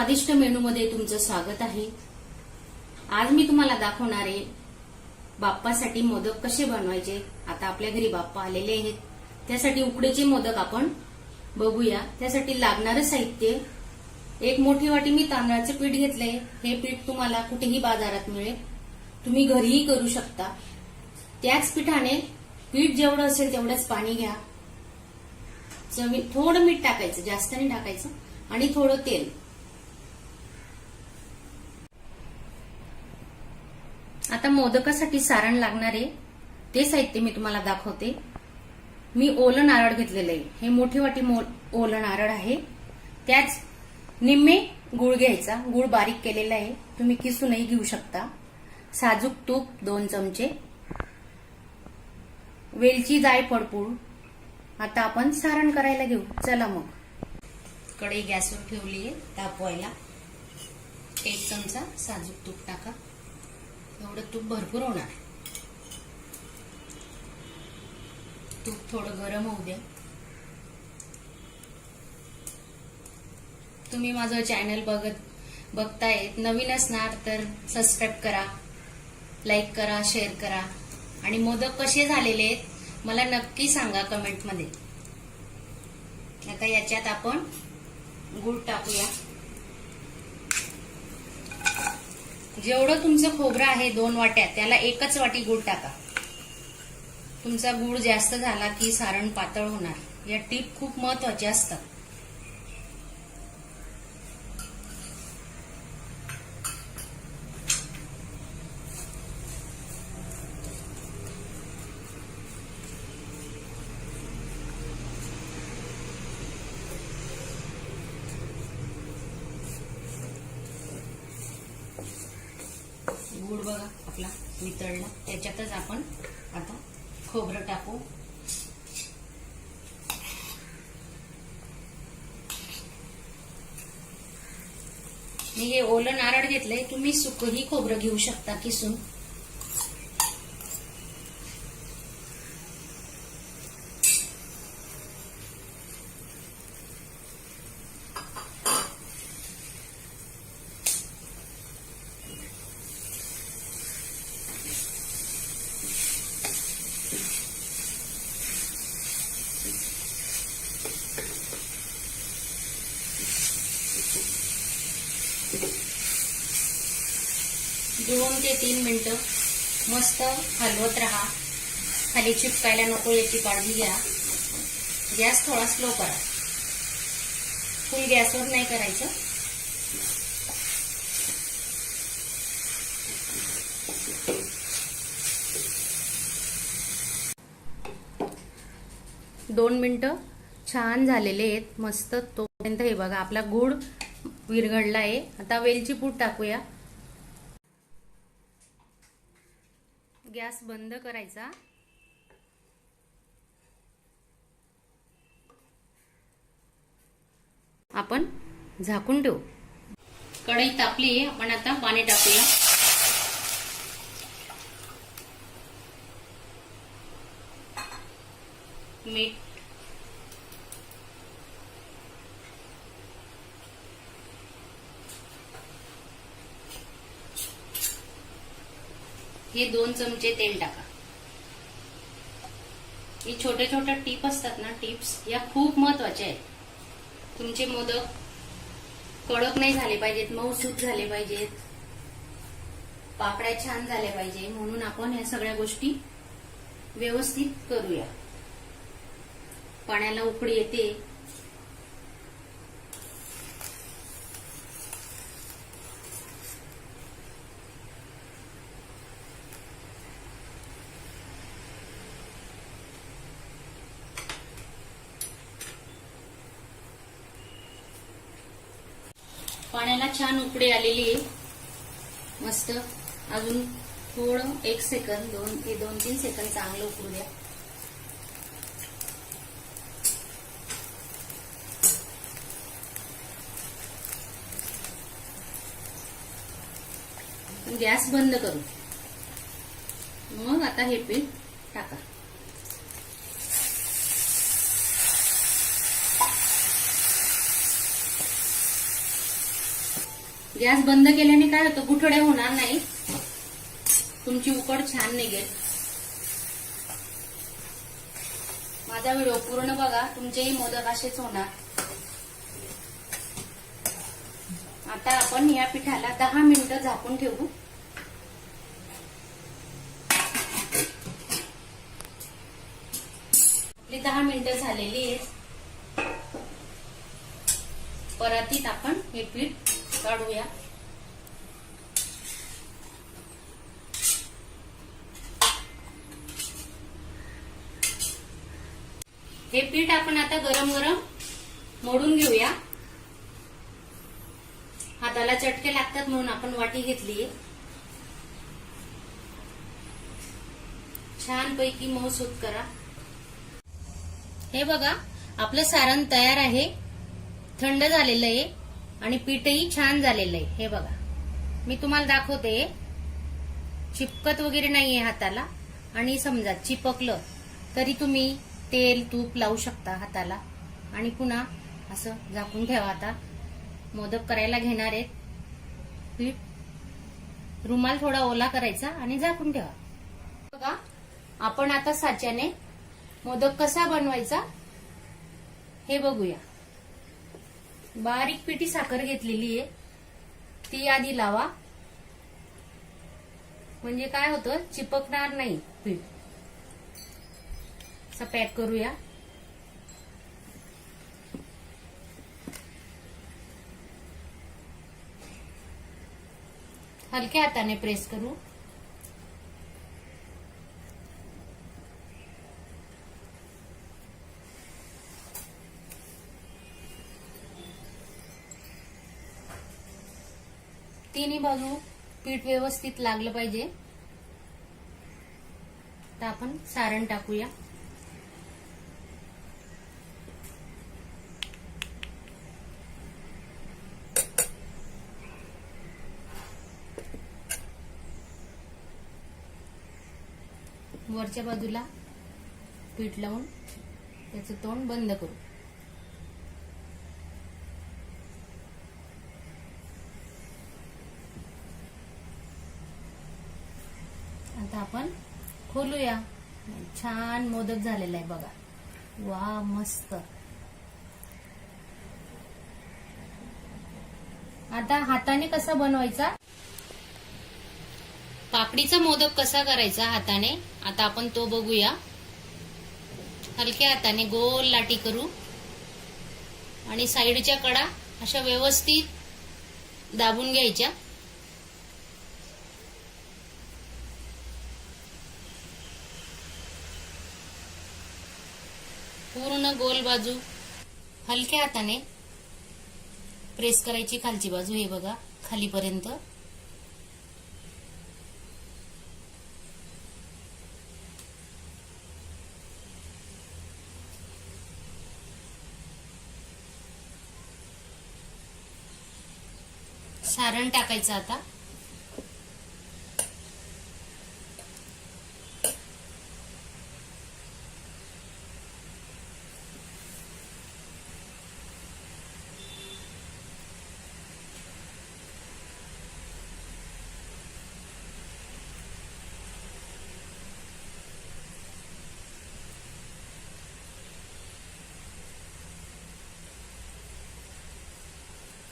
स्वादिष्ट मेनूमध्ये तुमचं स्वागत आहे। आज मी तुम्हाला दाखवणार आहे बाप्पासाठी मोदक कसे बनवायचे। आता आपल्या घरी बाप्पा आलेले आहेत, त्यासाठी उकडीचे मोदक आपण बघूया। त्यासाठी लागणारे साहित्य, एक मोठी वाटी मी तांदळाचे पीठ घेतलंय। हे पीठ तुम्हाला कुठेही बाजारात मिळेल, तुम्ही घरीही करू शकता। त्याच पिठाने पीठ जेवढं असेल तेवढंच पाणी घ्या, थोडं मीठ टाकायचं, जास्त नाही टाकायचं, आणि थोडं तेल। आता मोदकासाठी सारण लागणारे ते साहित्य मी तुम्हाला दाखवते। मी ओलं नारळ घेतलेलं आहे, हे मोठी वाटी ओलं नारळ आहे। त्याच निम्मे गुळ घ्यायचा, गुळ बारीक केलेला आहे, तुम्ही किसूनही घेऊ शकता। साजूक तूप 2 चमचे, वेलची जायफळ पूड। आता आपण सारण करायला घेऊ, चला मग। कढई गॅसवर ठेवली आहे तापवायला। 1 चमचा साजूक तूप टाका, एवढं तूप भरपूर होणार। तूप थोडं गरम होऊ द्या। तुम्ही माझं चॅनल बघताय, नवीन असणार तर सबस्क्राईब करा, लाईक करा, शेअर करा, आणि मोदक कसे झालेले आहेत मला नक्की सांगा कमेंट मध्ये। आता याच्यात आपण गूळ टाकूया। जेवढं तुमचं खोबरं आहे 2 वाट्या, त्याला 1च वाटी गूळ टाका। तुमचा गूळ जास्त झाला की सारण पातळ होणार। या टीप खूप महत्वाच्या असतात। गूळ बघा आपला वितळला, त्याच्यातच आपण आता खोबरं टाकू। मी हे ओलं नारळ घेतलंय, तुम्ही सुकंही खोबरं घेऊ शकता किसून। दोन ते 3 मिनिटं मस्त हलवत राहा, खाली चिपकायला नको याची काळजी घ्या। गॅस थोडा स्लो करा, फुल गॅसवर नाही करायचं। दोन मिनिटं छान झालेले आहेत मस्त। तोपर्यंत हे बघा आपला गूळ विरघळला आहे। आता वेलची पूड टाकूया। गॅस बंद करायचा। आपण झाकून ठेवू। कढई तापली आहे, आपण आता पाणी टाकूया। मीठ, हे 2 चमचे तेल टाका। ही छोटे छोटे टीप असतात ना, टिप्स या खूप महत्वाच्या आहेत। तुमचे मोदक कडक नाही झाले पाहिजेत, मऊसूत झाले पाहिजेत, पापड्या छान झाल्या पाहिजे, म्हणून आपण या सगळ्या गोष्टी व्यवस्थित करूया। पाण्याला उकळी येते, पाण्याला छान उकळी आलेली आहे मस्त। अजून थोडं 1 सेकंद, 2-3 सेकंद चांगलं उकळू द्या। गॅस बंद करू। मग आता हे पीठ टाका। गॅस बंद केल्याने काय होतं, गुठळे होणार नाही, तुमची उकड छान निघेल. माझा व्हिडिओ पूर्ण बघा, तुमचेही मोदक असेच होणार. आता आपण या पिठाला 10 मिनिटं झाकून ठेवू. आपली 10 मिनिटं झालेली आहेत. परातीत आपण हे पीठ काढूया. हे पीठ आपण आता गरम गरम मोडून घेऊया. हाताला चटके लागतात म्हणून आपण वाटी घेतली. छान पैकी मऊसूत करा. हे बघा, आपलं सारण तयार आहे, थंड झालेलं आहे आणि पीठही छान झालेलं आहे. हे बघा, मी तुम्हाला दाखवते, चिपकत वगैरे नाहीये हाताला. आणि समजा चिपकलं तरी तुम्ही तेल तूप लावू शकता हाताला आणि पुन्हा असं झाकून ठेवा. आता मोदक करायला घेणार आहेत. पीठ, रुमाल थोडा ओला करायचा आणि झाकून ठेवा. बघा, आपण आता साच्याने मोदक कसा बनवायचा हे बघूया. बारीक पिठी साखर घेतलेली आहे, ती आधी लावा, म्हणजे काय होतं, चिपकणार नाही पीठ. असं पॅक करूया. हलक्या हाताने प्रेस करू. तिन्ही बाजू पीठ व्यवस्थित लागलं पाहिजे. आता आपण सारण टाकूया. वरच्या बाजूला पीठ लावून त्याचं तोंड बंद करू. आता आपण खोलूया. छान मोदक झालेला आहे बघा. वा, मस्त. आता हाताने कसा बनवायचा, पापडीचा मोदक कसा करायचा हाताने, आता आपण तो बघूया. हलक्या हाताने गोल लाटी करू आणि साईडच्या कडा अशा व्यवस्थित दाबून घ्यायच्या. पूर्ण गोल बाजू हलक्या हाताने प्रेस करायची. खालची बाजू हे बघा, खालीपर्यंत. सारण टाकायचं आता.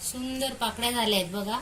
सुंदर पाकळ्या झाल्या आहेत बघा.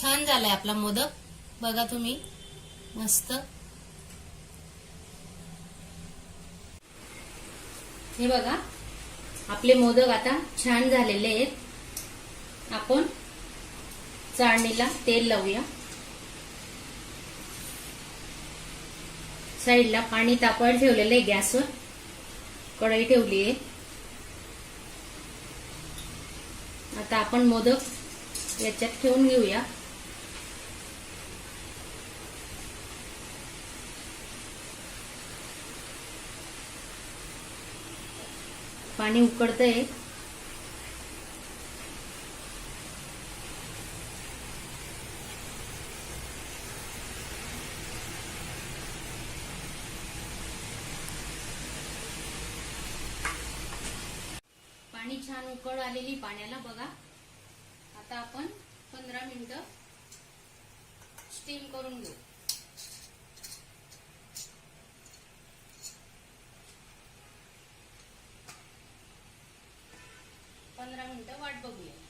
छान झालाय आपला मोदक बघा तुम्ही, मस्त. हे बघा, आपले मोदक आता छान झालेले आहेत. आपण चाळणीला तेल लावूया. साईडला पाणी तापवायला ठेवलेलं आहे. गॅसवर कढई ठेवली आहे. आता आपण मोदक याच्यात ठेवून घेऊया. पाणी उकळतंय. छान उकळ आलेली पाण्याला बघा. आता आपण 15 मिनिटं स्टीम करून घेऊ. पंधरा मिनिटं वाट बघूया.